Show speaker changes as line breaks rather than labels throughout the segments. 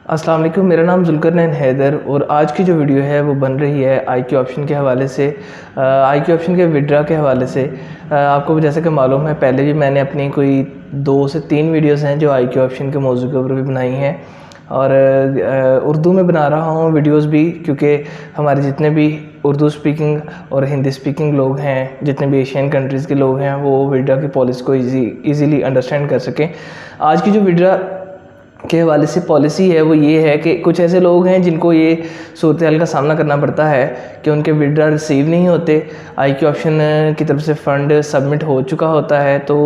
अस्सलाम वालेकुम, मेरा नाम ज़ुल्करनैन हैदर और आज की जो वीडियो है वो बन रही है IQ ऑप्शन के हवाले से। IQ ऑप्शन के विड्रा के हवाले से आपको जैसे कि मालूम है, पहले भी मैंने अपनी कोई 2 से 3 वीडियोस हैं जो IQ ऑप्शन के मौजू के ऊपर भी बनाई हैं और उर्दू में बना रहा हूँ वीडियोस भी, क्योंकि हमारे जितने भी उर्दू स्पीकिंग और हिंदी स्पीकिंग लोग हैं, जितने भी एशियन कंट्रीज़ के लोग हैं, वो विड्रा की पॉलिसी को ईज़िली अंडरस्टैंड कर सकें। आज की जो विड्रा के हवाले से पॉलिसी है वो ये है कि कुछ ऐसे लोग हैं जिनको ये सूरत हाल का सामना करना पड़ता है कि उनके विड्रा रिसीव नहीं होते, IQ ऑप्शन की तरफ से फ़ंड सबमिट हो चुका होता है, तो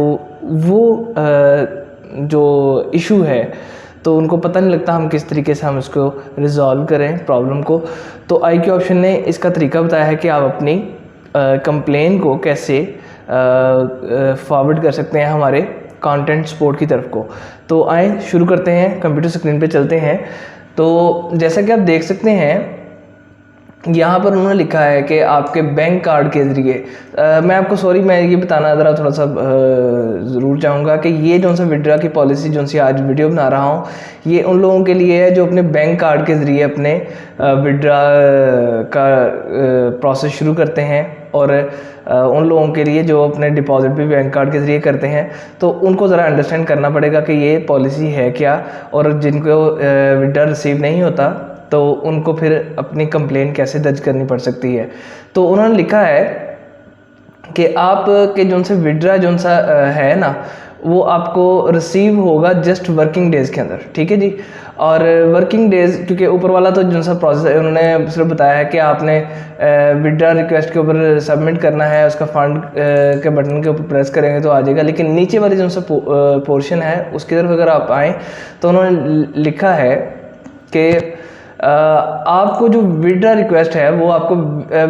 वो जो इशू है तो उनको पता नहीं लगता हम किस तरीके से हम इसको रिज़ॉल्व करें प्रॉब्लम को। तो IQ ऑप्शन ने इसका तरीका बताया है कि आप अपनी कंप्लेन को कैसे फॉरवर्ड कर सकते हैं हमारे कंटेंट सपोर्ट की तरफ को। तो आए शुरू करते हैं, कंप्यूटर स्क्रीन पे चलते हैं। तो जैसा कि आप देख सकते हैं यहाँ पर उन्होंने लिखा है कि आपके बैंक कार्ड के ज़रिए मैं ये बताना ज़रा थोड़ा सा ज़रूर चाहूँगा कि ये जो सा विड्रा की पॉलिसी जो सी आज वीडियो बना रहा हूँ, ये उन लोगों के लिए है जो अपने बैंक कार्ड के ज़रिए अपने विड्रा का प्रोसेस शुरू करते हैं, और उन लोगों के लिए जो अपने डिपॉजिट भी बैंक कार्ड के ज़रिए करते हैं, तो उनको ज़रा अंडरस्टैंड करना पड़ेगा कि ये पॉलिसी है क्या, और जिनको विड्रा रिसीव नहीं होता तो उनको फिर अपनी कंप्लेन कैसे दर्ज करनी पड़ सकती है। तो उन्होंने लिखा है कि आप के जो से विड्रा जो सा है ना, वो आपको रिसीव होगा जस्ट वर्किंग डेज़ के अंदर, ठीक है जी। और वर्किंग डेज़, क्योंकि ऊपर वाला तो जो सा प्रोसेस है उन्होंने सिर्फ बताया है कि आपने विड्रा रिक्वेस्ट के ऊपर सबमिट करना है, उसका फंड के बटन के ऊपर प्रेस करेंगे तो आ जाएगा, लेकिन नीचे वाली जो सा पोर्शन है उसकी तरफ अगर आप आएँ तो उन्होंने लिखा है कि आपको जो विड्रा रिक्वेस्ट है वो आपको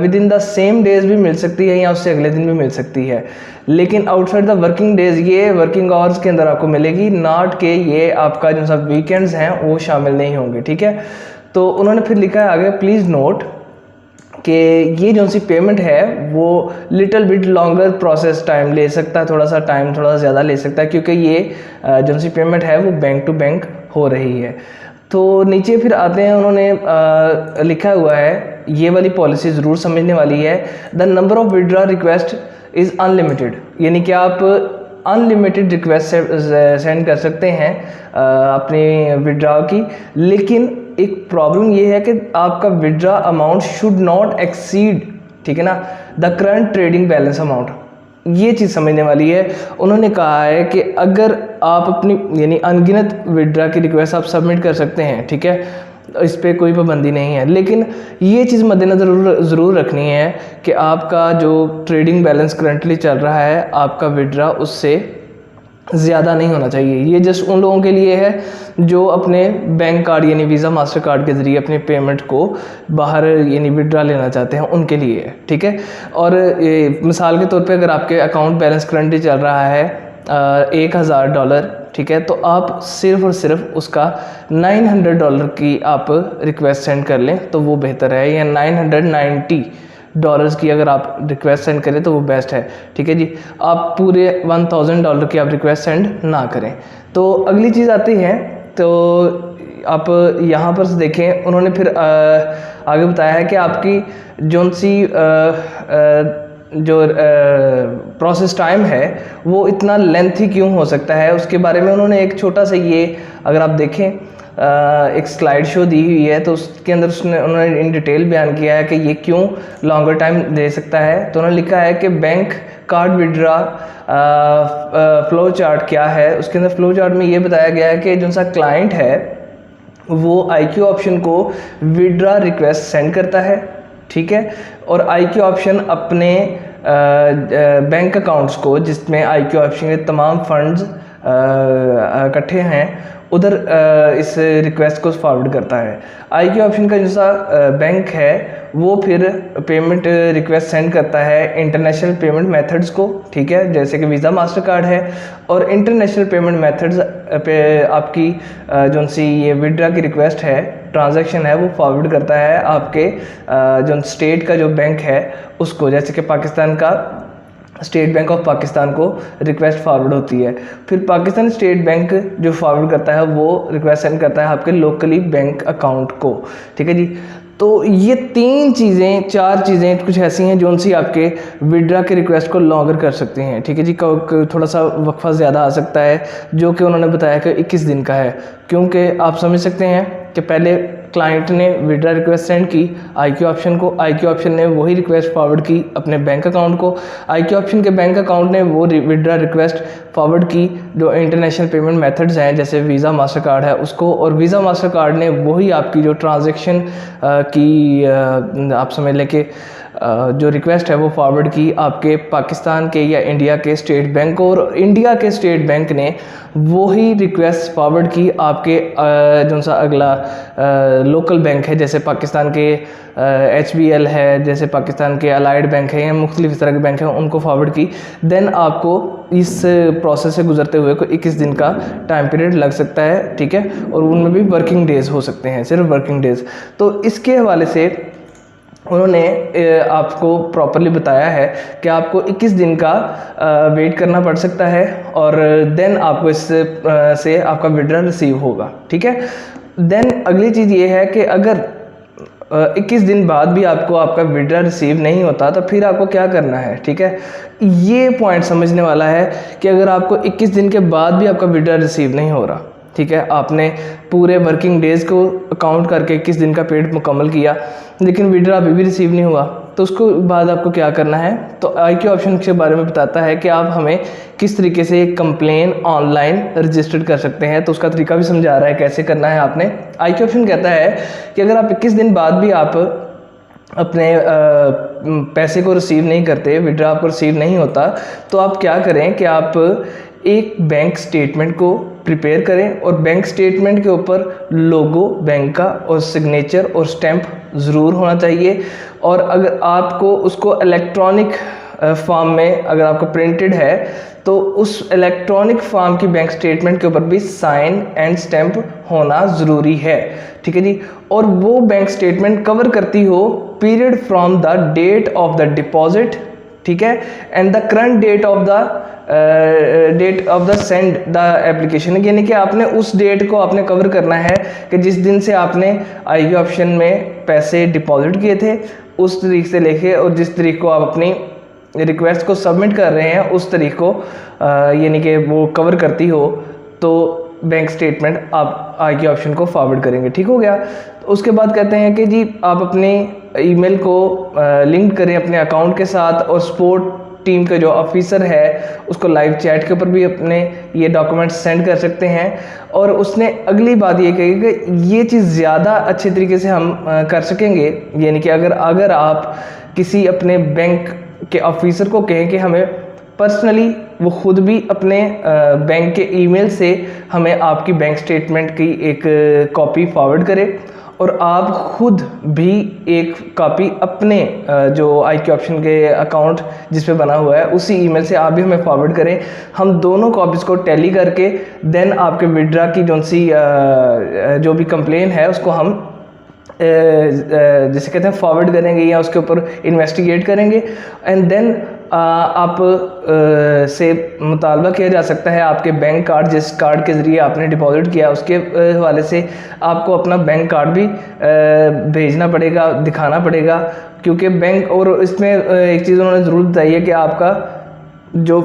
with in the same days भी मिल सकती है या उससे अगले दिन भी मिल सकती है, लेकिन आउटसाइड द वर्किंग डेज ये वर्किंग आवर्स के अंदर आपको मिलेगी, नॉट के ये आपका जो सब वीकेंड्स हैं वो शामिल नहीं होंगे, ठीक है। तो उन्होंने फिर लिखा है आगे, प्लीज़ नोट कि ये जो सी पेमेंट है वो little bit longer process time ले सकता है, थोड़ा सा टाइम थोड़ा सा ज़्यादा ले सकता है, क्योंकि ये जो सी पेमेंट है वो बैंक टू बैंक हो रही है। तो नीचे फिर आते हैं, उन्होंने लिखा हुआ है, ये वाली पॉलिसी ज़रूर समझने वाली है, the number of withdraw request is unlimited, यानी कि आप अनलिमिटेड रिक्वेस्ट सेंड कर सकते हैं अपनी विड्रा की, लेकिन एक प्रॉब्लम ये है कि आपका withdraw amount should not exceed, ठीक है ना, the current trading balance amount. ये चीज़ समझने वाली है। उन्होंने कहा है कि अगर आप अपनी यानी अनगिनत विड्रा की रिक्वेस्ट आप सबमिट कर सकते हैं, ठीक है, इस पर कोई पाबंदी नहीं है, लेकिन ये चीज़ मद्देनज़र ज़रूर रखनी है कि आपका जो ट्रेडिंग बैलेंस करंटली चल रहा है, आपका विड्रा उससे ज़्यादा नहीं होना चाहिए। ये जस्ट उन लोगों के लिए है जो अपने बैंक कार्ड यानी वीज़ा मास्टर कार्ड के ज़रिए अपने पेमेंट को बाहर यानी विड्रा लेना चाहते हैं, उनके लिए है, ठीक है। और मिसाल के तौर पे अगर आपके अकाउंट बैलेंस करंटली चल रहा है $1000, ठीक है, तो आप सिर्फ़ और सिर्फ उसका $900 की आप रिक्वेस्ट सेंड कर लें तो वो बेहतर है, या $990 की अगर आप रिक्वेस्ट सेंड करें तो वो बेस्ट है, ठीक है जी। आप पूरे $1000 की आप रिक्वेस्ट सेंड ना करें। तो अगली चीज़ आती है, तो आप यहाँ पर देखें, उन्होंने फिर आगे बताया है कि आपकी जो सी जो प्रोसेस टाइम है वो इतना लेंथी क्यों हो सकता है, उसके बारे में उन्होंने एक छोटा सा, ये अगर आप देखें एक स्लाइड शो दी हुई है, तो उसके अंदर उन्होंने इन डिटेल बयान किया है कि ये क्यों लॉन्गर टाइम ले सकता है। तो उन्होंने लिखा है कि bank card withdraw flow chart क्या है, उसके अंदर फ्लो चार्ट में ये बताया गया है कि जो सा क्लाइंट है वो IQ ऑप्शन को विड्रा रिक्वेस्ट सेंड करता है, ठीक है, और IQ ऑप्शन अपने बैंक अकाउंट्स को जिसमें IQ ऑप्शन के तमाम फंड्स इकट्ठे हैं उधर इस रिक्वेस्ट को फॉरवर्ड करता है। IQ ऑप्शन का जैसा बैंक है वो फिर पेमेंट रिक्वेस्ट सेंड करता है इंटरनेशनल पेमेंट मेथड्स को, ठीक है, जैसे कि वीज़ा मास्टर कार्ड है, और इंटरनेशनल पेमेंट मेथड्स पे आपकी जो सी ये विड्रा की रिक्वेस्ट है, ट्रांजैक्शन है, वो फॉरवर्ड करता है आपके जो स्टेट का जो बैंक है उसको, जैसे कि पाकिस्तान का स्टेट बैंक ऑफ पाकिस्तान को रिक्वेस्ट फॉरवर्ड होती है। फिर पाकिस्तान स्टेट बैंक जो फॉरवर्ड करता है वो रिक्वेस्ट सेंड करता है आपके लोकली बैंक अकाउंट को, ठीक है जी। तो ये 4 चीज़ें कुछ ऐसी हैं जो उनसे आपके विड्रा के रिक्वेस्ट को लॉन्गर कर सकती हैं, ठीक है जी। थोड़ा सा वक्फा ज़्यादा आ सकता है जो कि उन्होंने बताया कि 21 दिन का है, क्योंकि आप समझ सकते हैं कि पहले क्लाइंट ने विड्रा रिक्वेस्ट सेंड की IQ ऑप्शन को, IQ ऑप्शन ने वही रिक्वेस्ट फॉरवर्ड की अपने बैंक अकाउंट को, IQ ऑप्शन के बैंक अकाउंट ने वो विड्रा रिक्वेस्ट फॉरवर्ड की जो इंटरनेशनल पेमेंट मेथड्स हैं जैसे वीज़ा मास्टर कार्ड है उसको, और वीज़ा मास्टर कार्ड ने वही आपकी जो ट्रांजैक्शन की आप समझ लें कि जो रिक्वेस्ट है वो फॉरवर्ड की आपके पाकिस्तान के या इंडिया के स्टेट बैंक को, और इंडिया के स्टेट बैंक ने वही रिक्वेस्ट फॉरवर्ड की आपके जो सा अगला लोकल बैंक है जैसे पाकिस्तान के HBL है, जैसे पाकिस्तान के अलाइड बैंक है या मुख्तलिफ तरह के बैंक हैं उनको फॉरवर्ड की। देन आपको इस प्रोसेस से गुजरते हुए कोई 21 दिन का टाइम पीरियड लग सकता है, ठीक है, और उनमें भी वर्किंग डेज़ हो सकते हैं, सिर्फ वर्किंग डेज़। तो इसके हवाले से उन्होंने आपको प्रॉपरली बताया है कि आपको 21 दिन का वेट करना पड़ सकता है और देन आपको इस से आपका विड्रा रिसीव होगा, ठीक है। देन अगली चीज़ ये है कि अगर 21 दिन बाद भी आपको आपका विड्रा रिसीव नहीं होता तो फिर आपको क्या करना है, ठीक है। ये पॉइंट समझने वाला है कि अगर आपको 21 दिन के बाद भी आपका विड्रा रिसीव नहीं हो रहा, ठीक है, आपने पूरे वर्किंग डेज़ को काउंट करके 21 दिन का पीरियड मुकम्मल किया लेकिन विड्रा अभी भी रिसीव नहीं हुआ, तो उसको बाद आपको क्या करना है। तो IQ ऑप्शन के बारे में बताता है कि आप हमें किस तरीके से एक कंप्लेन ऑनलाइन रजिस्टर्ड कर सकते हैं, तो उसका तरीका भी समझा रहा है कैसे करना है आपने। IQ ऑप्शन कहता है कि अगर आप 21 दिन बाद भी आप अपने पैसे को रिसीव नहीं करते, विड्रा आपको रिसीव नहीं होता, तो आप क्या करें कि आप एक बैंक स्टेटमेंट को प्रिपेयर करें और बैंक स्टेटमेंट के ऊपर लोगो बैंक का और सिग्नेचर और स्टैंप ज़रूर होना चाहिए। और अगर आपको उसको इलेक्ट्रॉनिक फॉर्म में अगर आपको प्रिंटेड है तो उस इलेक्ट्रॉनिक फॉर्म की बैंक स्टेटमेंट के ऊपर भी साइन एंड स्टैंप होना ज़रूरी है, ठीक है जी। और वो बैंक स्टेटमेंट कवर करती हो period from the date of the deposit, ठीक है, and the current date of the send the application, यानी कि आपने उस डेट को आपने कवर करना है कि जिस दिन से आपने IQ ऑप्शन में पैसे डिपॉजिट किए थे उस तारीख से लेके और जिस तारीख को आप अपनी रिक्वेस्ट को सबमिट कर रहे हैं उस तारीख को यानी कि वो कवर करती हो, तो बैंक स्टेटमेंट आप IQ ऑप्शन को फॉरवर्ड करेंगे, ठीक हो गया। तो उसके बाद कहते हैं कि जी आप अपने ईमेल को लिंक करें अपने अकाउंट के साथ और सपोर्ट टीम का जो ऑफिसर है उसको लाइव चैट के ऊपर भी अपने ये डॉक्यूमेंट्स सेंड कर सकते हैं। और उसने अगली बात ये कही कि ये चीज़ ज़्यादा अच्छे तरीके से हम कर सकेंगे, यानी कि अगर आप किसी अपने बैंक के ऑफिसर को कहें कि हमें पर्सनली वो खुद भी अपने बैंक के ईमेल से हमें आपकी बैंक स्टेटमेंट की एक कॉपी फॉरवर्ड करे और आप खुद भी एक कॉपी अपने जो IQ ऑप्शन के अकाउंट जिस पे बना हुआ है उसी ईमेल से आप भी हमें फॉरवर्ड करें। हम दोनों कॉपीज़ को टैली करके देन आपके विड्रा की जो भी कंप्लेन है उसको हम जिसे कहते हैं फॉरवर्ड करेंगे या उसके ऊपर इन्वेस्टिगेट करेंगे एंड देन आप से मुतालबा किया जा सकता है आपके बैंक कार्ड जिस कार्ड के ज़रिए आपने डिपॉजिट किया उसके हवाले से आपको अपना बैंक कार्ड भी भेजना पड़ेगा, दिखाना पड़ेगा, क्योंकि बैंक और इसमें एक चीज़ उन्होंने ज़रूर बताई है कि आपका जो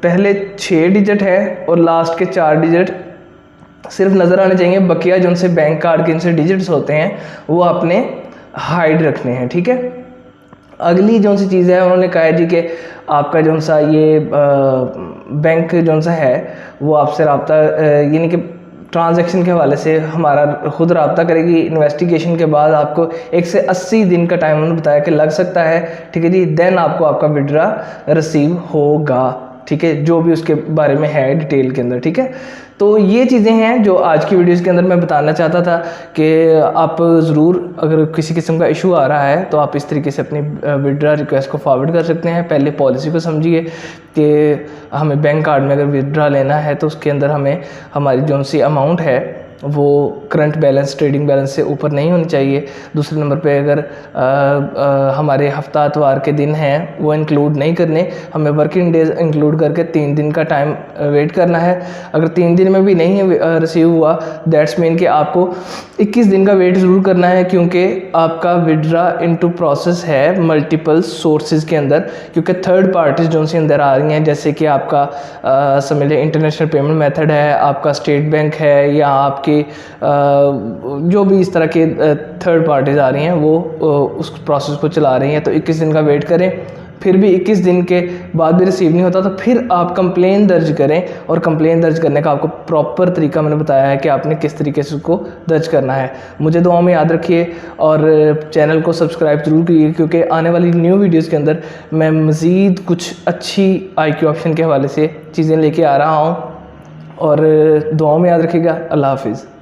पहले 6 डिजिट है और लास्ट के 4 डिजिट सिर्फ नज़र आने चाहिए, बकिया जो उनसे बैंक कार्ड के इनसे डिजिट्स होते हैं वो आपने हाइड रखने हैं, ठीक है। अगली जो सी चीज़ है उन्होंने कहा है जी कि आपका जो सा ये बैंक जो सा है वो आपसे रब्ता यानी कि ट्रांजैक्शन के हवाले से हमारा खुद रब्ता करेगी। इन्वेस्टिगेशन के बाद आपको 1 से 80 दिन का टाइम उन्होंने बताया कि लग सकता है, ठीक है जी। देन आपको आपका विड्रा रिसीव होगा, ठीक है, जो भी उसके बारे में है डिटेल के अंदर, ठीक है। तो ये चीज़ें हैं जो आज की वीडियोस के अंदर मैं बताना चाहता था कि आप ज़रूर अगर किसी किस्म का इशू आ रहा है तो आप इस तरीके से अपनी विड्रा रिक्वेस्ट को फॉरवर्ड कर सकते हैं। पहले पॉलिसी को समझिए कि हमें बैंक कार्ड में अगर विड्रा लेना है तो उसके अंदर हमें हमारी जो सी अमाउंट है वो करंट बैलेंस, ट्रेडिंग बैलेंस से ऊपर नहीं होनी चाहिए। दूसरे नंबर पे अगर हमारे हफ्ता इतवार के दिन हैं वो इंक्लूड नहीं करने, हमें वर्किंग डेज इंक्लूड करके 3 दिन का टाइम वेट करना है। अगर 3 दिन में भी नहीं रिसीव हुआ, दैट्स मीन कि आपको 21 दिन का वेट ज़रूर करना है, क्योंकि आपका विड्रा इनटू प्रोसेस है मल्टीपल सोर्सेज के अंदर, क्योंकि थर्ड पार्टीज जो उनसे अंदर आ रही हैं, जैसे कि आपका समझ लें इंटरनेशनल पेमेंट मेथड है, आपका स्टेट बैंक है, या आपके जो भी इस तरह के थर्ड पार्टीज आ रही हैं वो उस प्रोसेस को चला रही हैं। तो 21 दिन का वेट करें, फिर भी 21 दिन के बाद भी रिसीव नहीं होता तो फिर आप कंप्लेन दर्ज करें। और कंप्लेन दर्ज करने का आपको प्रॉपर तरीका मैंने बताया है कि आपने किस तरीके से उसको दर्ज करना है। मुझे दुआ में याद रखिए और चैनल को सब्सक्राइब ज़रूर कीजिए, क्योंकि आने वाली न्यू वीडियोज़ के अंदर मैं मज़ीद कुछ अच्छी IQ ऑप्शन के हवाले से चीज़ें लेके आ रहा हूँ। और दुआ में याद रखिएगा। अल्लाह हाफिज़।